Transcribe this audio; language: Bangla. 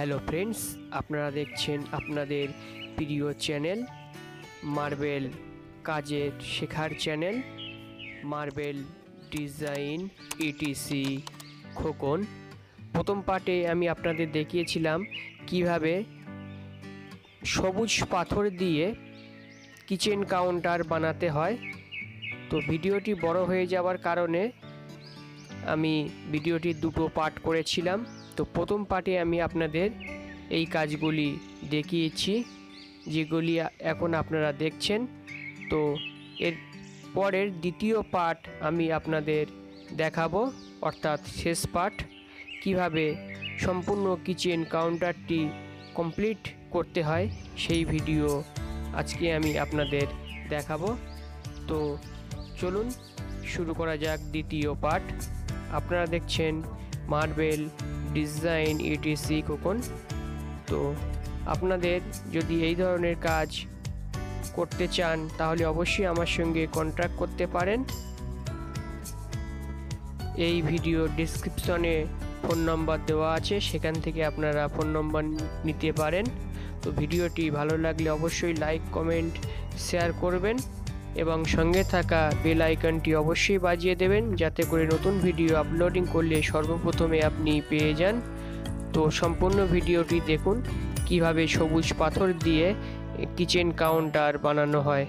হ্যালো ফ্রেন্ডস, আপনারা দেখছেন আপনাদের প্রিয় চ্যানেল মার্বেল কাজের শেখার channel marble design etc Khokon. প্রথম পার্টে আমি আপনাদের দেখিয়েছিলাম কিভাবে সবুজ পাথর দিয়ে কিচেন কাউন্টার বানাতে হয়। তো ভিডিওটি বড় হয়ে যাওয়ার কারণে আমি ভিডিওটি দুটো পার্ট করেছিলাম। তো প্রথম পার্টে আমি আপনাদের এই কাজগুলি দেখিয়েছি যেগুলি এখন আপনারা দেখছেন। তো এর পরের দ্বিতীয় পার্ট আমি আপনাদের দেখাবো, অর্থাৎ শেষ পার্ট, কিভাবে সম্পূর্ণ কিচেন কাউন্টারটি কমপ্লিট করতে হয় সেই ভিডিও আজকে আমি আপনাদের দেখাবো। তো চলুন শুরু করা যাক দ্বিতীয় পার্ট। আপনারা দেখছেন মার্বেল ডিজাইন ইটিসি খোকন। তো আপনাদের যদি এই ধরনের কাজ করতে চান তাহলে অবশ্যই আমার সঙ্গে কন্ট্যাক্ট করতে পারেন। এই ভিডিও ডেসক্রিপশনে ফোন নম্বর দেওয়া আছে, সেখান থেকে আপনারা ফোন নম্বর নিতে পারেন। তো ভিডিওটি ভালো লাগলে অবশ্যই লাইক, কমেন্ট, শেয়ার করবেন এবং সঙ্গে থাকা বেল আইকনটি অবশ্যই বাজিয়ে দেবেন, যাতে করে নতুন ভিডিও আপলোডিং করলে সর্বপ্রথমে আপনি পেয়ে যান। তো সম্পূর্ণ ভিডিওটি দেখুন কিভাবে সবুজ পাথর দিয়ে কিচেন কাউন্টার বানানো হয়।